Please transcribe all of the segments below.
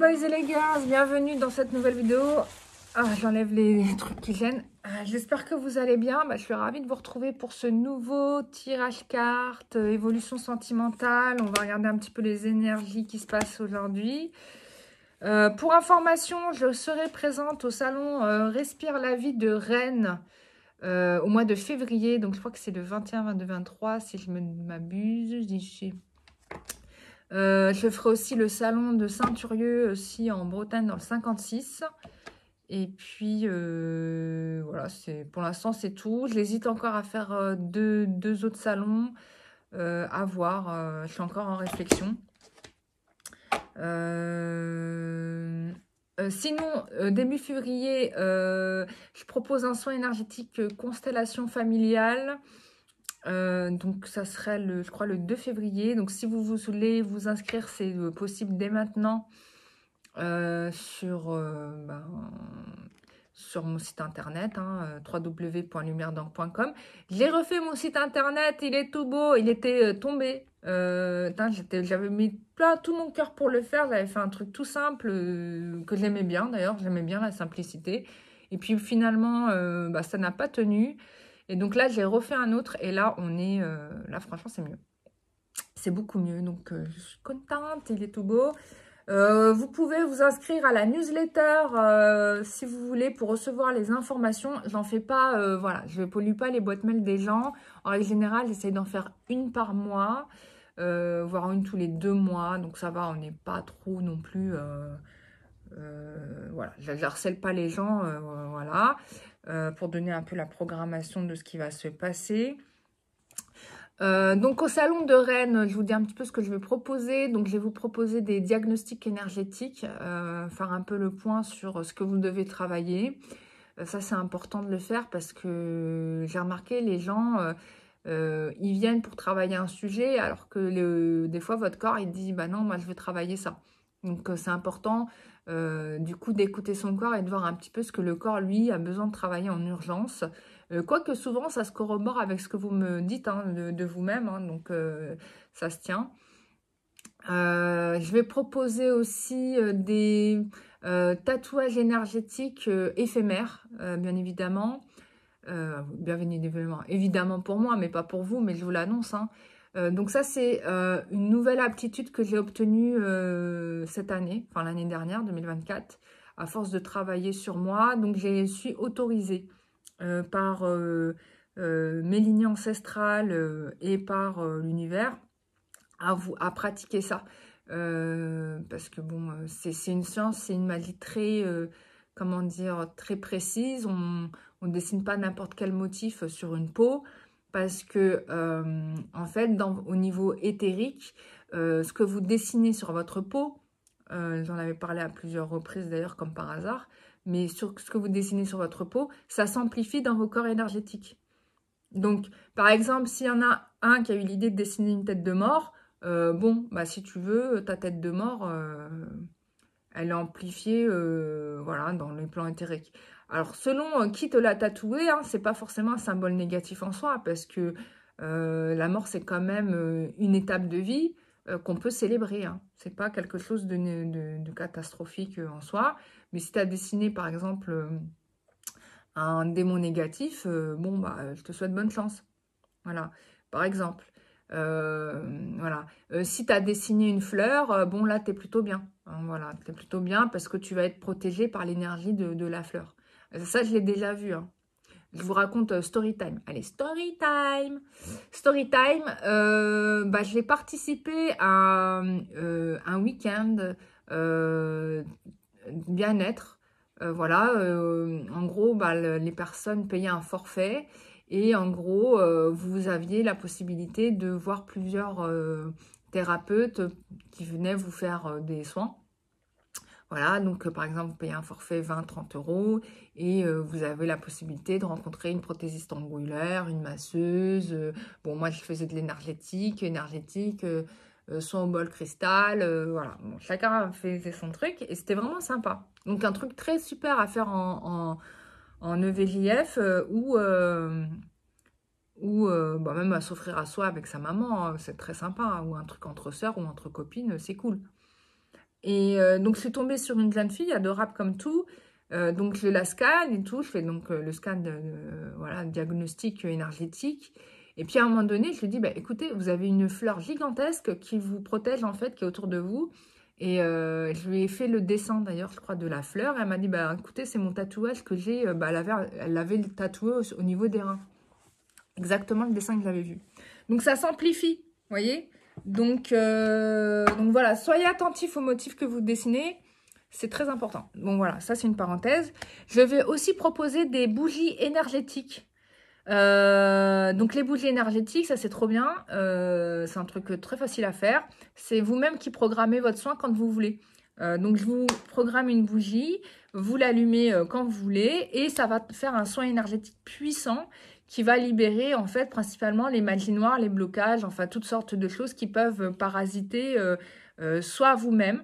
boys et les girls, bienvenue dans cette nouvelle vidéo. J'enlève les trucs qui gênent. J'espère que vous allez bien. Je suis ravie de vous retrouver pour ce nouveau tirage carte, évolution sentimentale. On va regarder un petit peu les énergies qui se passent aujourd'hui. Pour information, je serai présente au salon Respire la vie de Rennes au mois de février. Donc je crois que c'est le 21, 22, 23 si je ne m'abuse. Je ferai aussi le salon de Saint-Thurieux aussi en Bretagne dans le 56. Et puis voilà, pour l'instant c'est tout. J'hésite encore à faire deux autres salons à voir. Je suis encore en réflexion. Sinon, début février, je propose un soin énergétique constellation familiale. Donc ça serait je crois le 2 février. Donc si vous voulez vous inscrire, c'est possible dès maintenant sur mon site internet, www.lumieredor.com. J'ai refait mon site internet, il est tout beau, il était tombé. J'avais mis tout mon cœur pour le faire, j'avais fait un truc tout simple que j'aimais bien d'ailleurs, j'aimais bien la simplicité. Et puis finalement, ça n'a pas tenu. Et donc là, j'ai refait un autre et là, là franchement, c'est mieux. C'est beaucoup mieux, donc je suis contente, il est tout beau. Vous pouvez vous inscrire à la newsletter si vous voulez pour recevoir les informations. J'en fais pas, voilà, je ne pollue pas les boîtes mail des gens. En règle générale, j'essaie d'en faire une par mois, voire une tous les 2 mois. Donc ça va, on n'est pas trop non plus... voilà, je ne harcèle pas les gens, voilà, pour donner un peu la programmation de ce qui va se passer. Donc au salon de Rennes, je vous dis un petit peu ce que je vais proposer. Donc je vais vous proposer des diagnostics énergétiques, faire un peu le point sur ce que vous devez travailler. Ça c'est important de le faire parce que j'ai remarqué les gens, ils viennent pour travailler un sujet alors que des fois votre corps il dit bah non moi je veux travailler ça. Donc c'est important du coup d'écouter son corps et de voir un petit peu ce que le corps lui a besoin de travailler en urgence. Quoique souvent ça se corrobore avec ce que vous me dites de vous-même, donc ça se tient. Je vais proposer aussi des tatouages énergétiques éphémères, bien évidemment. Bien évidemment pour moi, mais pas pour vous, mais je vous l'annonce. Donc ça, c'est une nouvelle aptitude que j'ai obtenue cette année, enfin l'année dernière, 2024, à force de travailler sur moi. Donc je suis autorisée par mes lignées ancestrales et par l'univers à pratiquer ça. Parce que bon, c'est une science, c'est une magie très, comment dire, très précise. On ne dessine pas n'importe quel motif sur une peau. Parce que, en fait, au niveau éthérique, ce que vous dessinez sur votre peau, j'en avais parlé à plusieurs reprises d'ailleurs, comme par hasard, mais sur ce que vous dessinez sur votre peau, ça s'amplifie dans vos corps énergétiques. Donc, par exemple, s'il y en a un qui a eu l'idée de dessiner une tête de mort, si tu veux, ta tête de mort, elle est amplifiée voilà, dans les plans éthériques. Alors, selon qui te l'a tatoué, c'est pas forcément un symbole négatif en soi, parce que la mort, c'est quand même une étape de vie qu'on peut célébrer. C'est pas quelque chose de catastrophique en soi. Mais si tu as dessiné, par exemple, un démon négatif, je te souhaite bonne chance. Voilà, par exemple. Voilà. Si tu as dessiné une fleur, là, tu es plutôt bien. Voilà, tu es plutôt bien parce que tu vas être protégé par l'énergie de la fleur. Ça, je l'ai déjà vu. Je vous raconte story time. Allez, story time. Story time, je vais participer à un week-end bien-être. Voilà, en gros, les personnes payaient un forfait et en gros, vous aviez la possibilité de voir plusieurs thérapeutes qui venaient vous faire des soins. Voilà, donc par exemple, vous payez un forfait 20-30 € et vous avez la possibilité de rencontrer une prothésiste angulaire, une masseuse. Moi, je faisais de l'énergétique, soin au bol cristal. Voilà, bon, chacun faisait son truc et c'était vraiment sympa. Donc, un truc très super à faire en EVJF ou même à s'offrir à soi avec sa maman, c'est très sympa. Ou un truc entre sœurs ou entre copines, c'est cool. Et donc, je suis tombée sur une jeune fille adorable comme tout. Donc, je la scanne et tout. Je fais donc le scan, voilà, diagnostic énergétique. Et puis, à un moment donné, je lui dis, bah, écoutez, vous avez une fleur gigantesque qui vous protège, en fait, qui est autour de vous. Et je lui ai fait le dessin, d'ailleurs, je crois, de la fleur. Elle m'a dit, bah, écoutez, c'est mon tatouage que j'ai. Bah, elle l'avait tatoué au niveau des reins. Exactement le dessin que j'avais vu. Donc, ça s'amplifie, vous voyez. Donc voilà, soyez attentifs aux motifs que vous dessinez. C'est très important. Bon, voilà, ça, c'est une parenthèse. Je vais aussi proposer des bougies énergétiques. Donc, les bougies énergétiques, ça, c'est trop bien. C'est un truc très facile à faire. C'est vous-même qui programmez votre soin quand vous voulez. Donc, je vous programme une bougie. Vous l'allumez quand vous voulez. Et ça va faire un soin énergétique puissant qui va libérer, en fait, principalement les maladies noires, les blocages, enfin, toutes sortes de choses qui peuvent parasiter soit vous-même,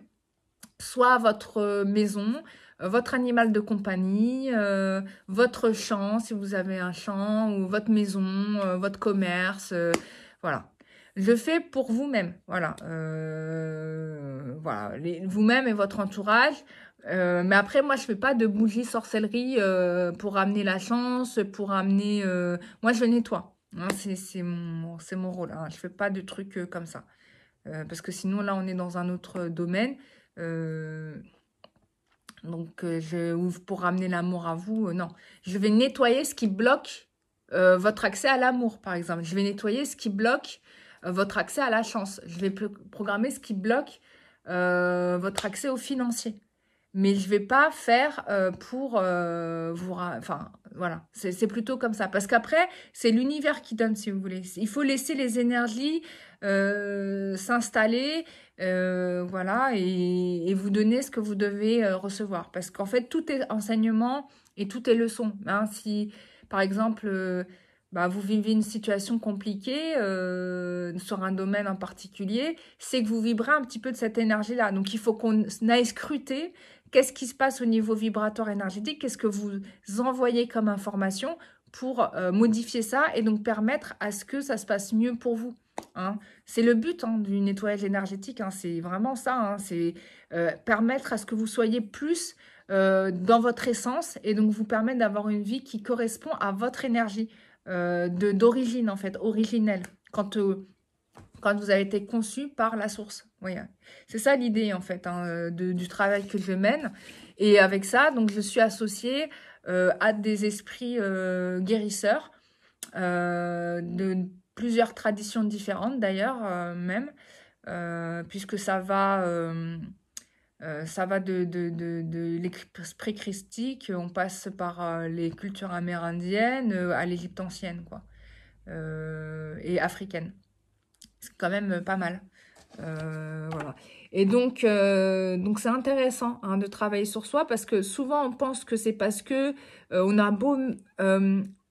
soit votre maison, votre animal de compagnie, votre champ, si vous avez un champ, ou votre maison, votre commerce, voilà. Je fais pour vous-même, voilà. Voilà, vous-même et votre entourage. Mais après, moi, je fais pas de bougies sorcellerie pour amener la chance, pour amener... Moi, je nettoie. Hein, c'est mon rôle. Hein. Je fais pas de trucs comme ça. Parce que sinon, là, on est dans un autre domaine. Donc, pour ramener l'amour à vous, non. Je vais nettoyer ce qui bloque votre accès à l'amour, par exemple. Je vais nettoyer ce qui bloque votre accès à la chance. Je vais programmer ce qui bloque votre accès au financier. Mais je ne vais pas faire pour vous... Enfin, voilà, c'est plutôt comme ça. Parce qu'après, c'est l'univers qui donne, si vous voulez. Il faut laisser les énergies s'installer, voilà, et vous donner ce que vous devez recevoir. Parce qu'en fait, tout est enseignement et tout est leçon. Hein. Si, par exemple... bah, vous vivez une situation compliquée sur un domaine en particulier, c'est que vous vibrez un petit peu de cette énergie-là. Donc, il faut qu'on aille scruter qu'est-ce qui se passe au niveau vibratoire énergétique, qu'est-ce que vous envoyez comme information pour modifier ça et donc permettre à ce que ça se passe mieux pour vous. Hein. C'est le but du nettoyage énergétique, hein, c'est vraiment ça, hein, c'est permettre à ce que vous soyez plus dans votre essence et donc vous permettre d'avoir une vie qui correspond à votre énergie d'origine en fait, originelle, quand vous avez été conçu par la source. Oui, c'est ça l'idée en fait du travail que je mène. Et avec ça, donc je suis associée à des esprits guérisseurs de plusieurs traditions différentes d'ailleurs même, puisque ça va de l'esprit christique, on passe par les cultures amérindiennes à l'Égypte ancienne, quoi, et africaine. C'est quand même pas mal. Voilà. Et donc c'est intéressant hein, de travailler sur soi parce que souvent on pense que c'est parce que on a beau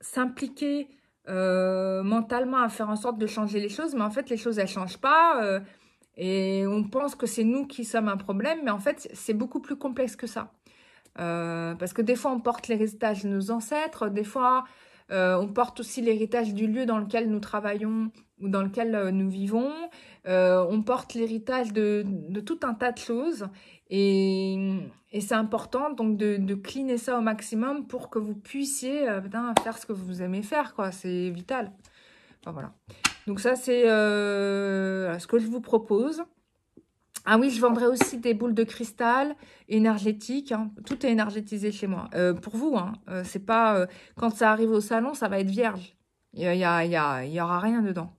s'impliquer mentalement à faire en sorte de changer les choses, mais en fait les choses elles changent pas et on pense que c'est nous qui sommes un problème, mais en fait c'est beaucoup plus complexe que ça. Parce que des fois on porte l'héritage de nos ancêtres, des fois on porte aussi l'héritage du lieu dans lequel nous travaillons ou dans lequel nous vivons. On porte l'héritage de tout un tas de choses. Et c'est important donc de cleaner ça au maximum pour que vous puissiez faire ce que vous aimez faire, quoi. C'est vital. Enfin, voilà. Donc ça, c'est ce que je vous propose. Ah oui, je vendrai aussi des boules de cristal énergétiques. Hein. Tout est énergétisé chez moi. Pour vous, hein, c'est pas... quand ça arrive au salon, ça va être vierge. Il y aura rien dedans.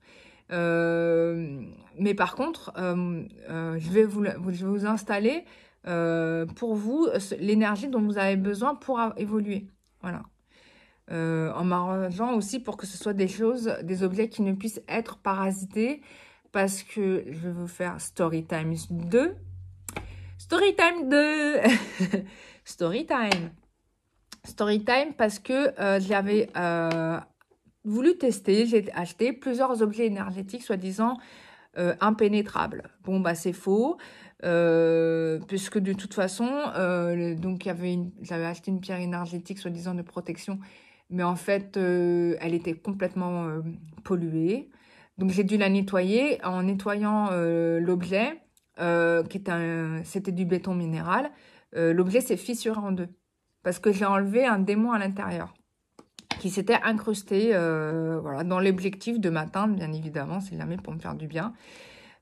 Mais par contre, je vais vous installer pour vous l'énergie dont vous avez besoin pour évoluer. Voilà. En m'arrangeant aussi pour que ce soit des choses, des objets qui ne puissent être parasités. Parce que je vais vous faire Storytime 2. Storytime 2 Storytime. Storytime parce que j'avais voulu tester, j'ai acheté plusieurs objets énergétiques soi-disant impénétrables. Bon, bah c'est faux. Puisque de toute façon, donc j'avais acheté une pierre énergétique soi-disant de protection. Mais en fait, elle était complètement polluée. Donc, j'ai dû la nettoyer. En nettoyant l'objet, c'était du béton minéral. L'objet s'est fissuré en deux. Parce que j'ai enlevé un démon à l'intérieur qui s'était incrusté voilà, dans l'objectif de m'atteindre, bien évidemment, c'est jamais pour me faire du bien.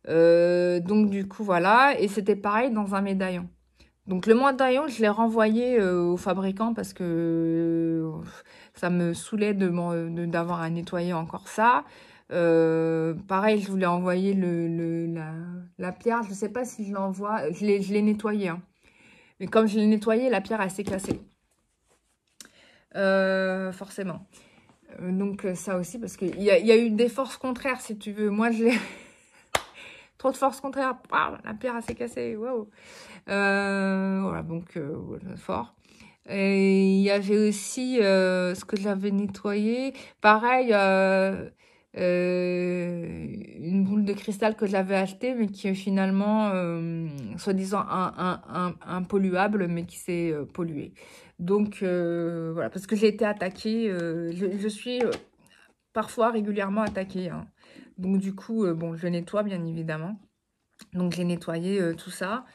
Donc du coup, voilà. Et c'était pareil dans un médaillon. Donc le médaillon, je l'ai renvoyé au fabricant parce que ça me saoulait d'avoir à nettoyer encore ça. Pareil, je voulais envoyer la pierre. Je ne sais pas si je l'envoie. Je l'ai nettoyé. Hein. Mais comme je l'ai nettoyé, la pierre, elle s'est cassée. Forcément. Donc ça aussi, parce qu'il y a eu des forces contraires, si tu veux. Moi, je l'ai... Trop de forces contraires. La pierre, elle s'est cassée. Wow. Voilà, donc fort. Et il y avait aussi ce que j'avais nettoyé. Pareil, une boule de cristal que j'avais achetée, mais qui est finalement, soi-disant, impolluable, mais qui s'est polluée. Donc, voilà, parce que j'ai été attaquée. Je suis parfois régulièrement attaquée. Hein. Donc, du coup, bon, je nettoie, bien évidemment. Donc, j'ai nettoyé tout ça.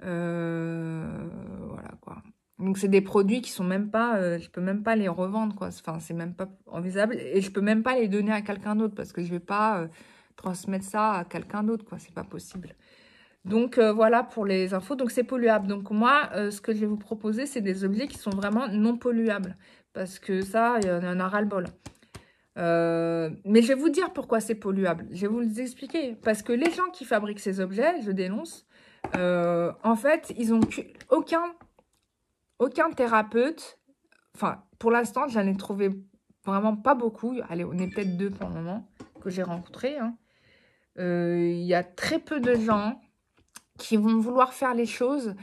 Voilà, quoi. Donc, c'est des produits qui sont même pas... je peux même pas les revendre, quoi. Enfin, c'est même pas envisageable. Et je peux même pas les donner à quelqu'un d'autre parce que je vais pas transmettre ça à quelqu'un d'autre, quoi. C'est pas possible. Donc, voilà pour les infos. Donc, c'est polluable. Donc, moi, ce que je vais vous proposer, c'est des objets qui sont vraiment non polluables. Parce que ça, il y en a ras-le-bol. Mais je vais vous dire pourquoi c'est polluable. Je vais vous expliquer. Parce que les gens qui fabriquent ces objets, je dénonce, en fait, ils n'ont aucun thérapeute. Enfin, pour l'instant, j'en ai trouvé vraiment pas beaucoup. Allez, on est peut-être 2 pour le moment que j'ai rencontrés. Hein. Il y a très peu de gens qui vont vouloir faire les choses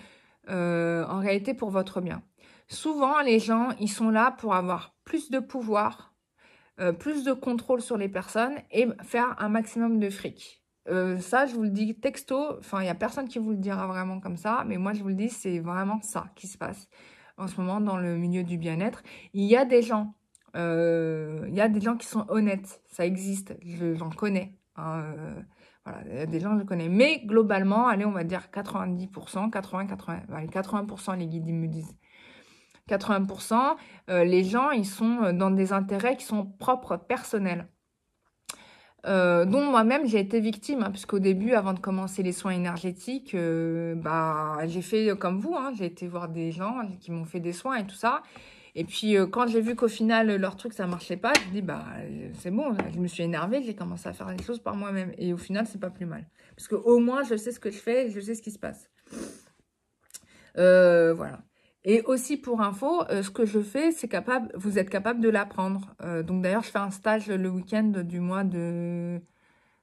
en réalité pour votre bien. Souvent, les gens, ils sont là pour avoir plus de pouvoir, plus de contrôle sur les personnes et faire un maximum de fric. Ça, je vous le dis texto, enfin, il n'y a personne qui vous le dira vraiment comme ça, mais moi, je vous le dis, c'est vraiment ça qui se passe en ce moment dans le milieu du bien-être. Il y a des gens qui sont honnêtes, ça existe, j'en connais. Hein, voilà, il y a des gens que je connais, mais globalement, allez, on va dire 90%, 80%, les guides ils me disent. 80%, les gens, ils sont dans des intérêts qui sont propres, personnels. Dont moi-même, j'ai été victime, hein, puisqu'au début, avant de commencer les soins énergétiques, j'ai fait comme vous, hein, j'ai été voir des gens qui m'ont fait des soins et tout ça. Et puis, quand j'ai vu qu'au final, leur truc, ça marchait pas, je me dis, c'est bon, je me suis énervée, j'ai commencé à faire les choses par moi-même. Et au final, c'est pas plus mal. Parce qu'au moins, je sais ce que je fais, je sais ce qui se passe. Voilà. Et aussi pour info, ce que je fais, c'est vous êtes capable de l'apprendre. Donc d'ailleurs, je fais un stage le week-end du mois de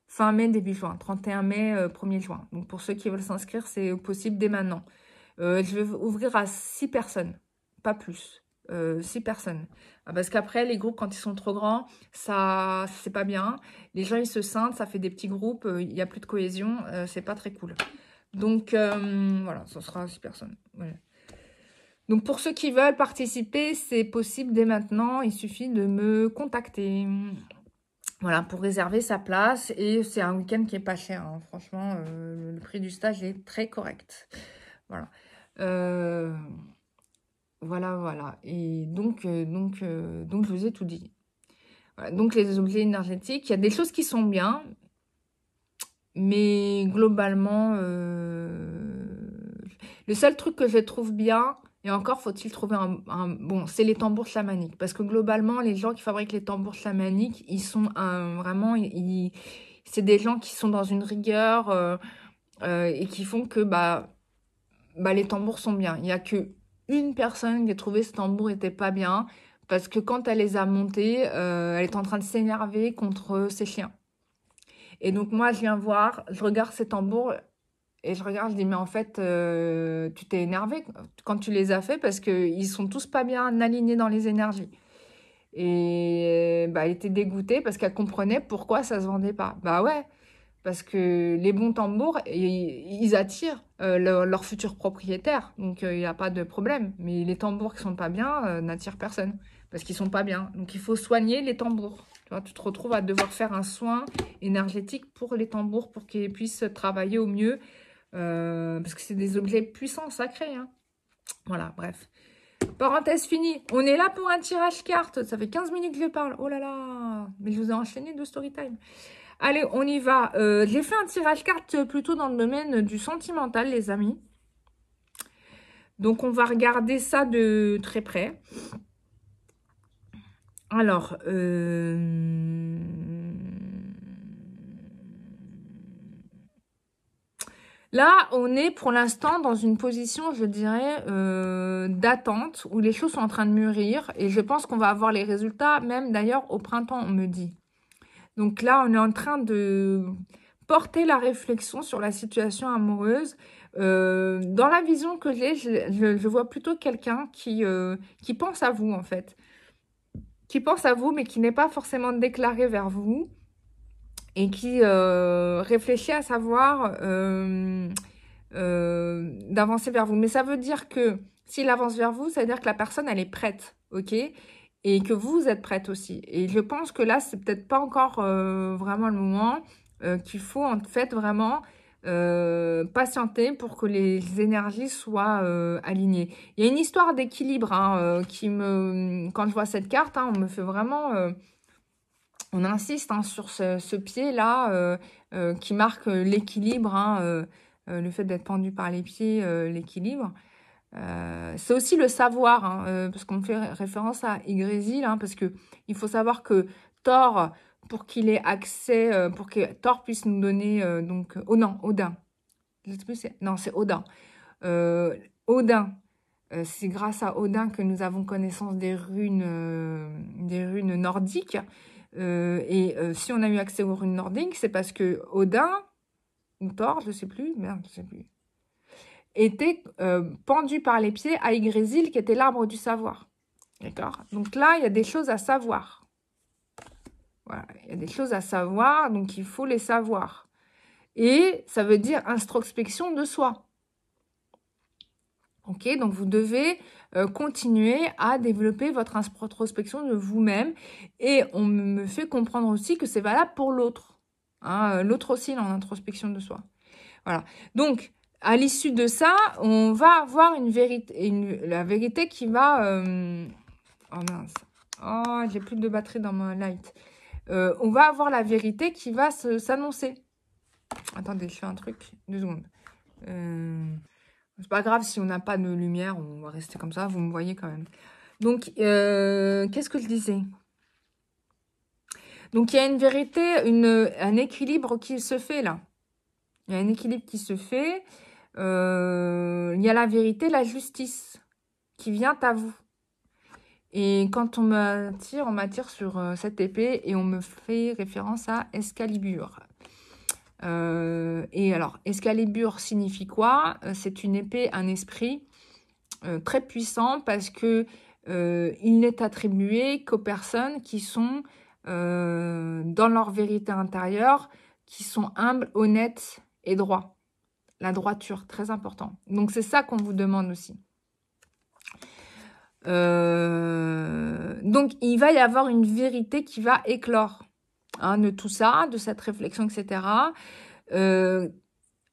fin mai, début juin, 31 mai, 1er juin. Donc pour ceux qui veulent s'inscrire, c'est possible dès maintenant. Je vais ouvrir à 6 personnes, pas plus. 6 personnes. Parce qu'après, les groupes, quand ils sont trop grands, ça, c'est pas bien. Les gens, ils se scindent, ça fait des petits groupes, il n'y a plus de cohésion, c'est pas très cool. Donc, voilà, ça sera 6 personnes. Voilà. Donc, pour ceux qui veulent participer, c'est possible dès maintenant. Il suffit de me contacter. Voilà, pour réserver sa place. Et c'est un week-end qui est pas cher. Hein. Franchement, le prix du stage est très correct. Voilà. Voilà. Et donc, je vous ai tout dit. Voilà, donc, les objets énergétiques, il y a des choses qui sont bien. Mais globalement, le seul truc que je trouve bien, et encore faut-il trouver bon, c'est les tambours chamaniques. Parce que globalement, les gens qui fabriquent les tambours chamaniques, ils sont vraiment... c'est des gens qui sont dans une rigueur et qui font que les tambours sont bien. Il n'y a qu'une personne qui a trouvé que ce tambour n'était pas bien. Parce que quand elle les a montés, elle est en train de s'énerver contre ses chiens. Et donc, moi, je viens voir, je regarde ces tambours et je regarde, je dis, mais en fait, tu t'es énervé quand tu les as faits parce qu'ils sont tous pas bien alignés dans les énergies. Et elle était dégoûtée parce qu'elle comprenait pourquoi ça se vendait pas. Bah ouais, parce que les bons tambours, ils attirent leurs futurs propriétaires. Donc, il n'y a pas de problème. Mais les tambours qui sont pas bien n'attirent personne parce qu'ils sont pas bien. Donc, il faut soigner les tambours. Tu vois, tu te retrouves à devoir faire un soin énergétique pour les tambours pour qu'ils puissent travailler au mieux parce que c'est des objets puissants, sacrés. Hein. Voilà, bref. Parenthèse finie. On est là pour un tirage carte. Ça fait 15 minutes que je parle. Oh là là. Mais je vous ai enchaîné de story time. Allez, on y va. J'ai fait un tirage carte plutôt dans le domaine du sentimental, les amis. Donc, on va regarder ça de très près. Alors, là, on est pour l'instant dans une position, je dirais, d'attente, où les choses sont en train de mûrir. Et je pense qu'on va avoir les résultats, même d'ailleurs au printemps, on me dit. Donc là, on est en train de porter la réflexion sur la situation amoureuse. Dans la vision que j'ai, je vois plutôt quelqu'un qui pense à vous, en fait. Qui pense à vous, mais qui n'est pas forcément déclaré vers vous. Et qui réfléchit à savoir d'avancer vers vous. Mais ça veut dire que s'il avance vers vous, ça veut dire que la personne, elle est prête, ok? Et que vous êtes prête aussi. Et je pense que là, c'est peut-être pas encore vraiment le moment qu'il faut en fait vraiment patienter pour que les énergies soient alignées. Il y a une histoire d'équilibre hein, quand je vois cette carte, hein, on me fait vraiment... on insiste hein, sur ce pied-là qui marque l'équilibre, hein, le fait d'être pendu par les pieds, l'équilibre. C'est aussi le savoir, hein, parce qu'on fait référence à Yggdrasil, hein, parce que il faut savoir que Thor, pour qu'il ait accès, pour que Thor puisse nous donner, oh non, Odin. Je sais plus, non, c'est Odin. Odin, c'est grâce à Odin que nous avons connaissance des runes nordiques. Si on a eu accès aux runes nordiques, c'est parce que Odin, ou Thor, je sais plus, merde, je sais plus, était pendu par les pieds à Yggdrasil, qui était l'arbre du savoir. D'accord? Donc là, il y a des choses à savoir. Voilà, il y a des choses à savoir, donc il faut les savoir. Et ça veut dire introspection de soi. Ok, donc vous devez continuer à développer votre introspection de vous-même. Et on me fait comprendre aussi que c'est valable pour l'autre. Hein, l'autre aussi, il est en introspection de soi. Voilà. Donc, à l'issue de ça, on va avoir une vérité, la vérité qui va... Oh mince. Oh, j'ai plus de batterie dans mon light. On va avoir la vérité qui va s'annoncer. Attendez, je fais un truc. 2 secondes. C'est pas grave si on n'a pas de lumière, on va rester comme ça, vous me voyez quand même. Donc, qu'est-ce que je disais? Donc, il y a une vérité, un équilibre qui se fait là. Il y a un équilibre qui se fait. Il y a la vérité, la justice qui vient à vous. Et quand on m'attire sur cette épée et on me fait référence à Excalibur. Et alors, Excalibur signifie quoi? C'est une épée, un esprit très puissant parce que il n'est attribué qu'aux personnes qui sont dans leur vérité intérieure, qui sont humbles, honnêtes et droits. La droiture, très important. Donc, c'est ça qu'on vous demande aussi. Donc, il va y avoir une vérité qui va éclore hein, de tout ça, de cette réflexion, etc. On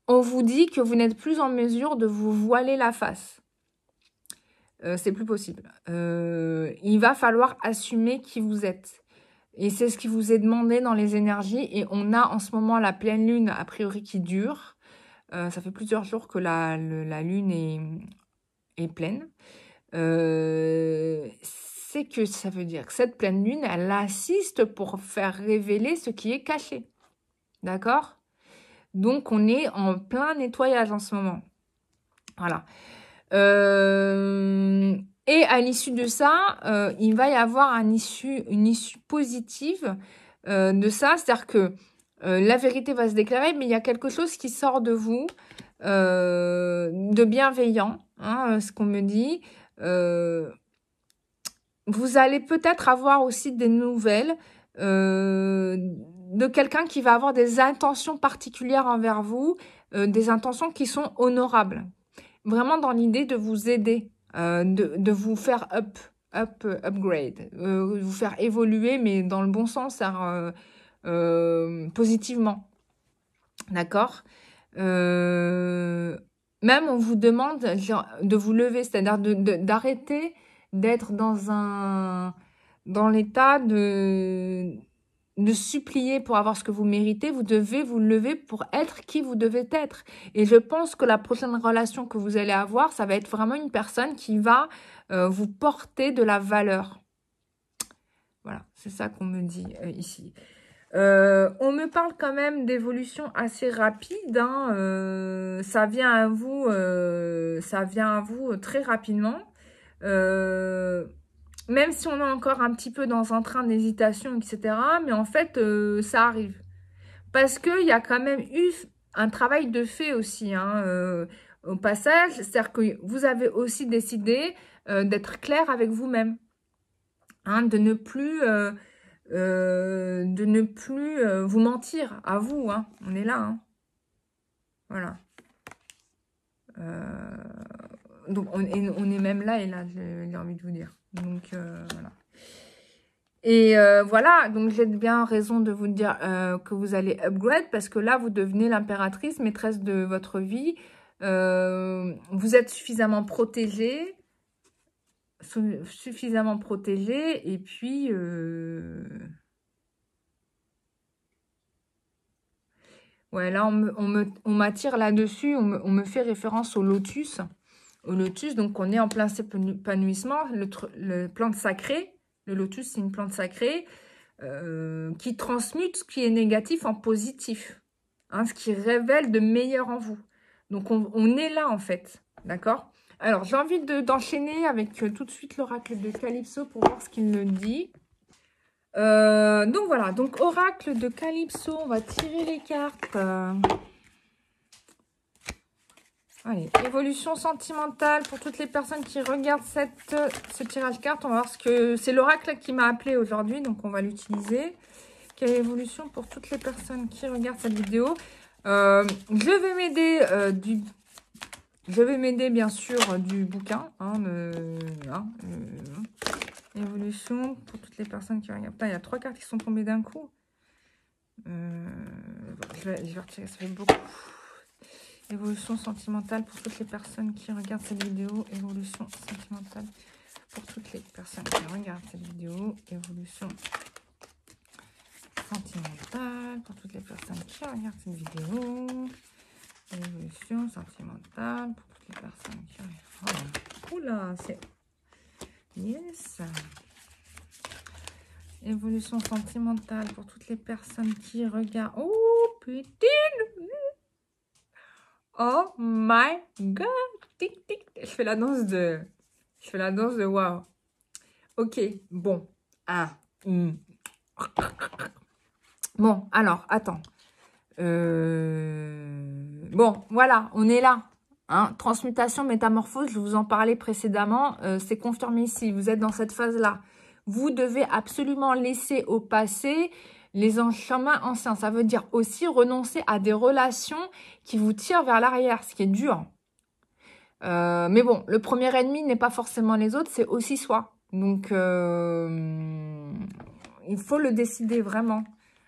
vous dit que vous n'êtes plus en mesure de vous voiler la face. C'est plus possible. Il va falloir assumer qui vous êtes. Et c'est ce qui vous est demandé dans les énergies. Et on a en ce moment la pleine lune, a priori, qui dure. Ça fait plusieurs jours que la lune est pleine. C'est que ça veut dire que cette pleine lune, elle assiste pour faire révéler ce qui est caché. D'accord? Donc, on est en plein nettoyage en ce moment. Voilà. Et à l'issue de ça, il va y avoir une issue positive de ça. C'est-à-dire que la vérité va se déclarer, mais il y a quelque chose qui sort de vous, de bienveillant, hein, ce qu'on me dit. Vous allez peut-être avoir aussi des nouvelles de quelqu'un qui va avoir des intentions particulières envers vous, des intentions qui sont honorables. Vraiment dans l'idée de vous aider, de vous faire upgrade, vous faire évoluer, mais dans le bon sens, positivement. D'accord? Même on vous demande genre, de vous lever, c'est-à-dire d'arrêter d'être dans l'état de supplier pour avoir ce que vous méritez. Vous devez vous lever pour être qui vous devez être. Et je pense que la prochaine relation que vous allez avoir, ça va être vraiment une personne qui va vous porter de la valeur. Voilà, c'est ça qu'on me dit ici. On me parle quand même d'évolution assez rapide. Hein, ça vient à vous très rapidement. Même si on est encore un petit peu dans un train d'hésitation, etc. Mais en fait, ça arrive. Parce qu'il y a quand même eu un travail de fait aussi, hein, au passage. C'est-à-dire que vous avez aussi décidé d'être clair avec vous-même. Hein, de ne plus vous mentir à vous. Hein. On est là. Hein. Voilà. Donc, on est même là et là, j'ai envie de vous dire. Donc, voilà. Et voilà, donc j'ai bien raison de vous dire que vous allez upgrade parce que là, vous devenez l'impératrice, maîtresse de votre vie. Vous êtes suffisamment protégée. Et puis... ouais, là, on m'attire là-dessus, on me fait référence au lotus. Au lotus, donc on est en plein épanouissement. Le plante sacré, le lotus, c'est une plante sacrée qui transmute ce qui est négatif en positif. Hein, ce qui révèle de meilleur en vous. Donc, on est là, en fait. D'accord? Alors, j'ai envie d'enchaîner avec tout de suite l'oracle de Calypso pour voir ce qu'il me dit. Donc voilà, donc oracle de Calypso, on va tirer les cartes. Allez, évolution sentimentale pour toutes les personnes qui regardent ce tirage carte. On va voir ce que c'est l'oracle qui m'a appelé aujourd'hui, donc on va l'utiliser. Quelle évolution pour toutes les personnes qui regardent cette vidéo. Je vais m'aider bien sûr du bouquin. Évolution pour toutes les personnes qui regardent. Putain, il y a 3 cartes qui sont tombées d'un coup. Je vais retirer, ça fait beaucoup. Évolution sentimentale pour toutes les personnes qui regardent cette vidéo. Évolution sentimentale pour toutes les personnes qui regardent cette vidéo. Évolution sentimentale pour toutes les personnes qui regardent cette vidéo. Évolution sentimentale pour toutes les personnes qui regardent. Oh. Oula, c'est... Yes. Évolution sentimentale pour toutes les personnes qui regardent. Oh, putain. Oh my god. Tic, tic. Je fais la danse de waouh. Ok, bon. Bon, alors, attends. Bon, voilà, on est là. Hein, transmutation, métamorphose, je vous en parlais précédemment, c'est confirmé ici, vous êtes dans cette phase-là. Vous devez absolument laisser au passé les chemins anciens. Ça veut dire aussi renoncer à des relations qui vous tirent vers l'arrière, ce qui est dur. Mais bon, le premier ennemi n'est pas forcément les autres, c'est aussi soi. Donc, il faut le décider vraiment.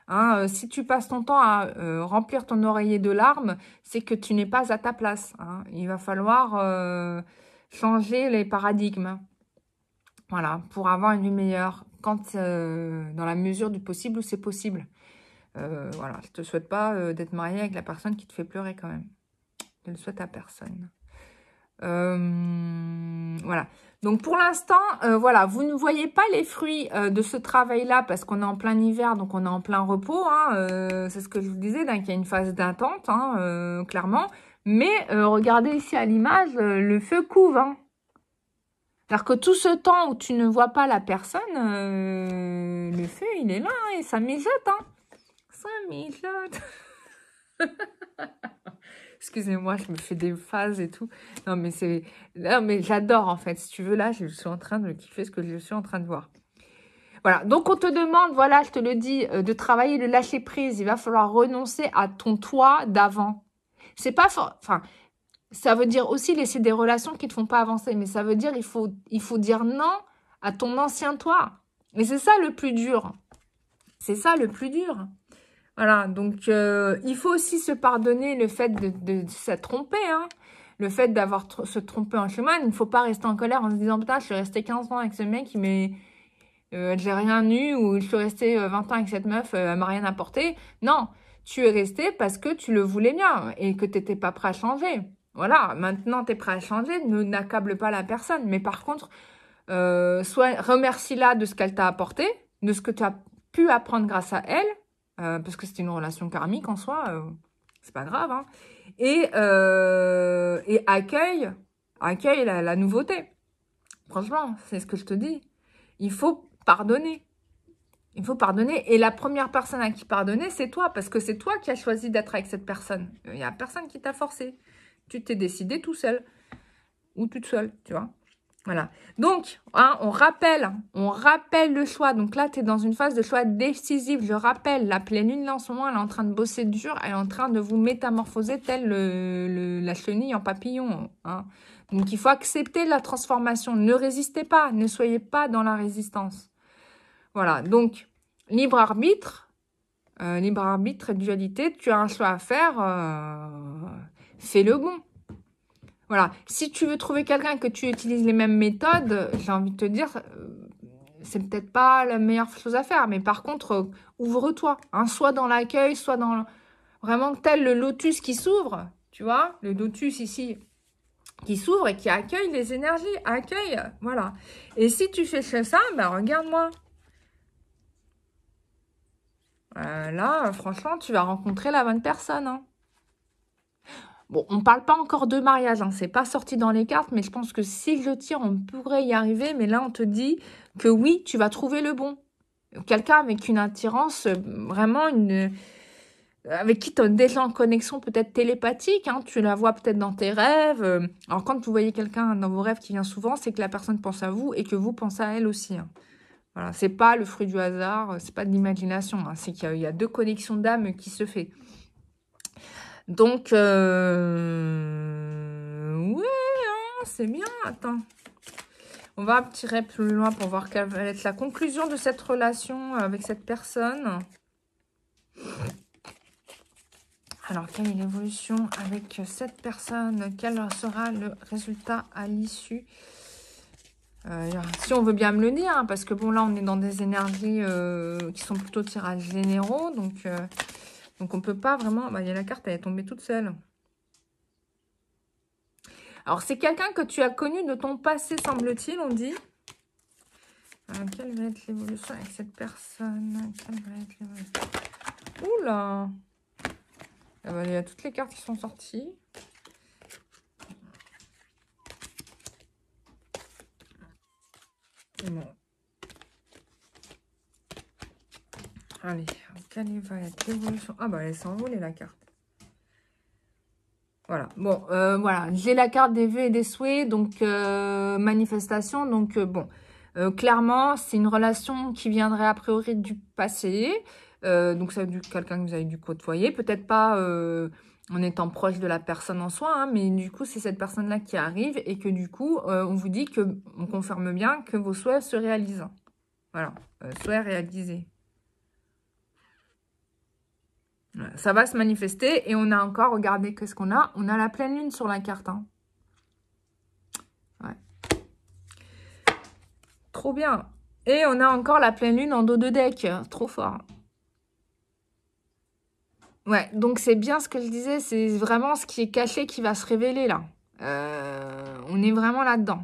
Hein, si tu passes ton temps à remplir ton oreiller de larmes, c'est que tu n'es pas à ta place. Hein. Il va falloir changer les paradigmes. Voilà, pour avoir une vie meilleure. Quand, dans la mesure du possible où c'est possible. Voilà, je ne te souhaite pas d'être marié avec la personne qui te fait pleurer quand même. Je le souhaite à personne. Voilà. Donc, pour l'instant, voilà, vous ne voyez pas les fruits de ce travail-là parce qu'on est en plein hiver, donc on est en plein repos. Hein, c'est ce que je vous disais, qu'il y a une phase d'attente, hein, clairement. Mais regardez ici à l'image, le feu couve. Hein. C'est-à-dire que tout ce temps où tu ne vois pas la personne, le feu, il est là hein, et ça mijote. Hein. Ça mijote. Excusez-moi, je me fais des phases et tout. Non, mais j'adore en fait. Si tu veux, là, je suis en train de kiffer ce que je suis en train de voir. Voilà. Donc, on te demande, voilà, je te le dis, de travailler le lâcher prise. Il va falloir renoncer à ton toi d'avant. C'est pas enfin, ça veut dire aussi laisser des relations qui ne te font pas avancer. Mais ça veut dire il faut dire non à ton ancien toi. Et c'est ça le plus dur. C'est ça le plus dur. Voilà, donc il faut aussi se pardonner le fait de s'être trompé, hein. Le fait d'avoir se trompé en chemin. Il ne faut pas rester en colère en se disant, putain, je suis resté 15 ans avec ce mec, j'ai rien eu, ou je suis resté 20 ans avec cette meuf, elle m'a rien apporté. Non, tu es resté parce que tu le voulais bien et que tu n'étais pas prêt à changer. Voilà, maintenant tu es prêt à changer, n'accable pas la personne. Mais par contre, soit remercie-la de ce qu'elle t'a apporté, de ce que tu as pu apprendre grâce à elle, parce que c'est une relation karmique en soi, c'est pas grave, hein. Et accueille la nouveauté. Franchement, c'est ce que je te dis. Il faut pardonner. Il faut pardonner. Et la première personne à qui pardonner, c'est toi. Parce que c'est toi qui as choisi d'être avec cette personne. Il n'y a personne qui t'a forcé. Tu t'es décidé tout seul. Ou toute seule, tu vois. Voilà. Donc, hein, on rappelle le choix. Donc là, tu es dans une phase de choix décisive. Je rappelle, la pleine lune, là, en ce moment, elle est en train de bosser dur. Elle est en train de vous métamorphoser telle la chenille en papillon. Hein. Donc, il faut accepter la transformation. Ne résistez pas. Ne soyez pas dans la résistance. Voilà. Donc, libre arbitre et dualité. Tu as un choix à faire. Fais le bon. Voilà. Si tu veux trouver quelqu'un que tu utilises les mêmes méthodes, j'ai envie de te dire, c'est peut-être pas la meilleure chose à faire. Mais par contre, ouvre-toi. Hein, soit dans l'accueil, soit dans... Vraiment tel le lotus qui s'ouvre. Tu vois, le lotus ici qui s'ouvre et qui accueille les énergies. Accueille, voilà. Et si tu fais ça, ben regarde-moi. Là, franchement, tu vas rencontrer la bonne personne. Hein. Bon, on ne parle pas encore de mariage, hein, c'est pas sorti dans les cartes, mais je pense que si je tire, on pourrait y arriver. Mais là, on te dit que oui, tu vas trouver le bon. Quelqu'un avec une attirance, vraiment avec qui tu es déjà en connexion peut-être télépathique. Hein, tu la vois peut-être dans tes rêves. Alors, quand vous voyez quelqu'un dans vos rêves qui vient souvent, c'est que la personne pense à vous et que vous pensez à elle aussi. Hein. Voilà, c'est pas le fruit du hasard, c'est pas de l'imagination. Hein, c'est qu'il y a deux connexions d'âme qui se fait. Donc, ouais, hein, c'est bien. Attends. On va tirer plus loin pour voir quelle va être la conclusion de cette relation avec cette personne. Alors, quelle est l'évolution avec cette personne? Quel sera le résultat à l'issue? Si on veut bien me le dire, hein, parce que bon, là, on est dans des énergies qui sont plutôt tirages généraux. Donc on ne peut pas vraiment... Bah, il y a la carte, elle est tombée toute seule. Alors, c'est quelqu'un que tu as connu de ton passé, semble-t-il, on dit. Quelle va être l'évolution avec cette personne? Quelle va être l'évolution? Oula! Il y a toutes les cartes qui sont sorties. Bon. Allez, quelle va être l'évolution? Ah bah, elle s'est envolée, la carte. Voilà, bon, voilà, j'ai la carte des vœux et des souhaits, donc manifestation, donc bon, clairement, c'est une relation qui viendrait a priori du passé, donc ça veut dire quelqu'un que vous avez dû côtoyer, peut-être pas en étant proche de la personne en soi, hein, mais du coup, c'est cette personne-là qui arrive et que du coup, on vous dit que, on confirme bien que vos souhaits se réalisent. Voilà, souhaits réalisés. Ça va se manifester et on a encore, regardez qu'est-ce qu'on a. On a la pleine lune sur la carte. Hein. Ouais. Trop bien. Et on a encore la pleine lune en dos de deck. Trop fort. Ouais, donc c'est bien ce que je disais. C'est vraiment ce qui est caché qui va se révéler là. On est vraiment là-dedans.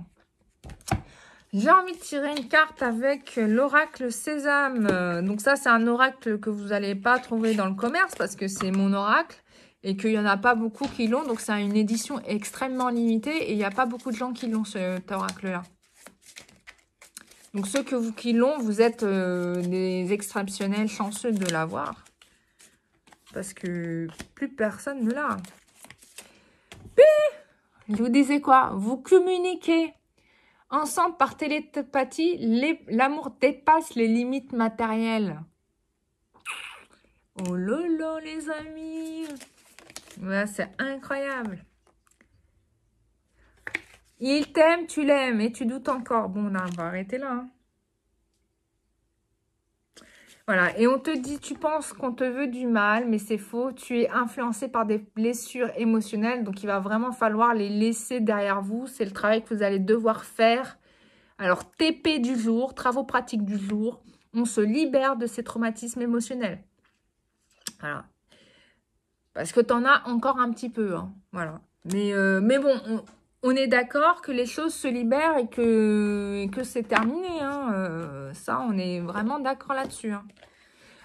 J'ai envie de tirer une carte avec l'oracle Sésame. Donc ça, c'est un oracle que vous n'allez pas trouver dans le commerce parce que c'est mon oracle et qu'il n'y en a pas beaucoup qui l'ont. Donc c'est une édition extrêmement limitée et il n'y a pas beaucoup de gens qui l'ont, cet oracle-là. Donc ceux qui l'ont, vous êtes des exceptionnels chanceux de l'avoir. Parce que plus personne ne l'a. Je vous disais quoi? Vous communiquez. Ensemble, par télépathie, l'amour dépasse les limites matérielles. Oh lolo, les amis. Ouais, c'est incroyable. Il t'aime, tu l'aimes et tu doutes encore. Bon, là, on va arrêter là. Hein. Voilà, et on te dit, tu penses qu'on te veut du mal, mais c'est faux. Tu es influencé par des blessures émotionnelles, donc il va vraiment falloir les laisser derrière vous. C'est le travail que vous allez devoir faire. Alors, TP du jour, travaux pratiques du jour, on se libère de ces traumatismes émotionnels. Voilà. Parce que tu en as encore un petit peu, hein. Voilà. Mais bon, on est d'accord que les choses se libèrent et que c'est terminé, hein. Ça, on est vraiment d'accord là-dessus, hein.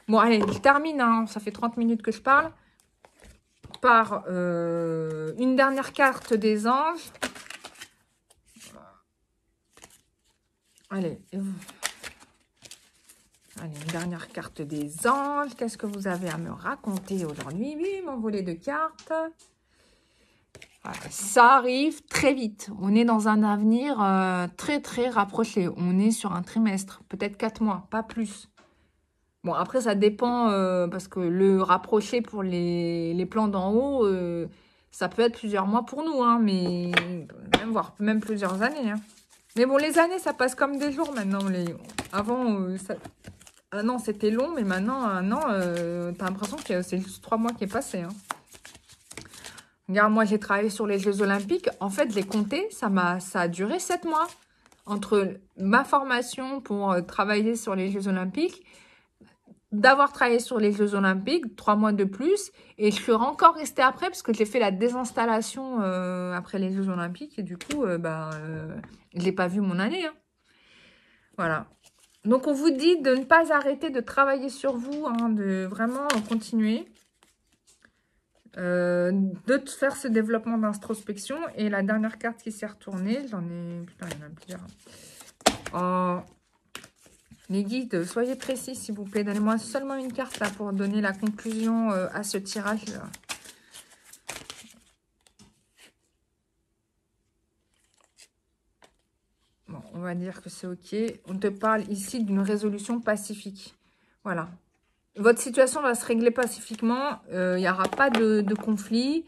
Bon, allez, je termine, hein. Ça fait 30 minutes que je parle. Par une dernière carte des anges. Allez, allez, une dernière carte des anges. Qu'est-ce que vous avez à me raconter aujourd'hui? Oui, mon volet de cartes. Voilà, ça arrive très vite. On est dans un avenir très, très rapproché. On est sur un trimestre, peut-être 4 mois, pas plus. Bon, après, ça dépend, parce que le rapproché pour les plans d'en haut, ça peut être plusieurs mois pour nous, hein, mais voire même plusieurs années, hein. Mais bon, les années, ça passe comme des jours maintenant. Avant, un an, c'était long, mais maintenant, un an, t'as l'impression que c'est juste 3 mois qui est passé, hein. Regarde, moi, j'ai travaillé sur les Jeux Olympiques. En fait, je l'ai compté, ça a duré 7 mois. Entre ma formation pour travailler sur les Jeux Olympiques, d'avoir travaillé sur les Jeux Olympiques, 3 mois de plus, et je suis encore restée après, parce que j'ai fait la désinstallation après les Jeux Olympiques, et du coup, je n'ai pas vu mon année, hein. Voilà. Donc, on vous dit de ne pas arrêter de travailler sur vous, hein, de vraiment continuer. De faire ce développement d'introspection. Et la dernière carte qui s'est retournée, j'en ai... Putain, il y en a plusieurs. Oh. Les guides, soyez précis s'il vous plaît. Donnez-moi seulement une carte là pour donner la conclusion à ce tirage là. Bon, on va dire que c'est ok. On te parle ici d'une résolution pacifique. Voilà. Votre situation va se régler pacifiquement. Il n'y aura pas de conflit.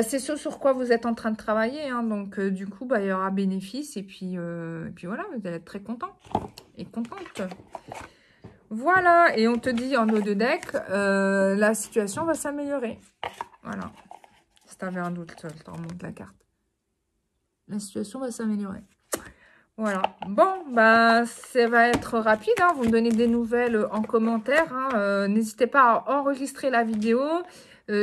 C'est ce sur quoi vous êtes en train de travailler, hein. Donc, du coup, il y aura bénéfice. Et puis voilà, vous allez être très content et contente. Voilà. Et on te dit en haut de deck, la situation va s'améliorer. Voilà. Si tu avais un doute, je te remonte la carte. La situation va s'améliorer. Voilà. Bon, ça va être rapide, hein. Vous me donnez des nouvelles en commentaire, hein. N'hésitez pas à enregistrer la vidéo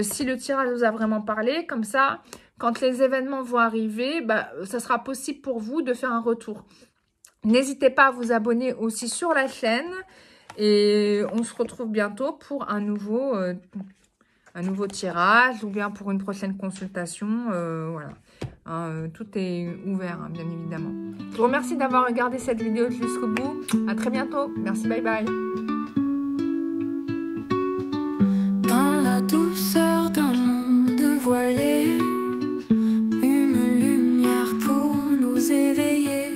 si le tirage vous a vraiment parlé. Comme ça, quand les événements vont arriver, ça sera possible pour vous de faire un retour. N'hésitez pas à vous abonner aussi sur la chaîne. Et on se retrouve bientôt pour un nouveau tirage ou bien pour une prochaine consultation. Voilà. Tout est ouvert, hein, bien évidemment. Je vous remercie d'avoir regardé cette vidéo jusqu'au bout. À très bientôt. Merci, bye bye. Dans la douceur d'un monde voilé, une lumière pour nous éveiller,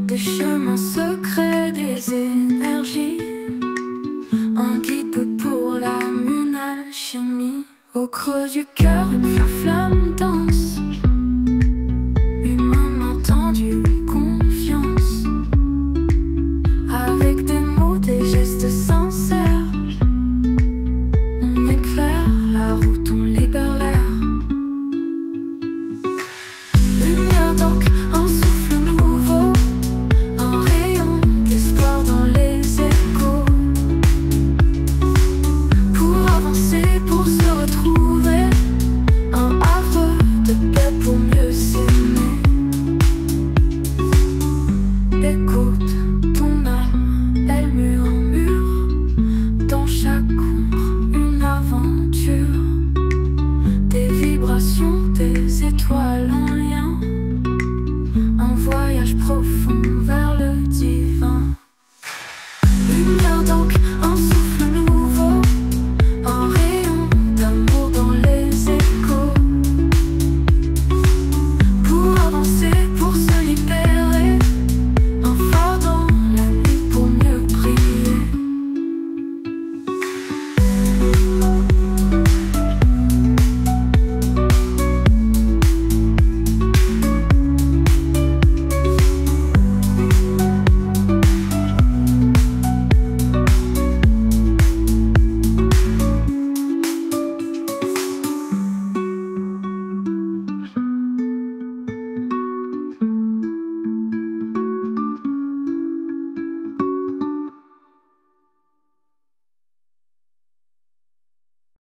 des chemins secrets, des énergies, un guide pour la alchimie. Au creux du cœur, une flamme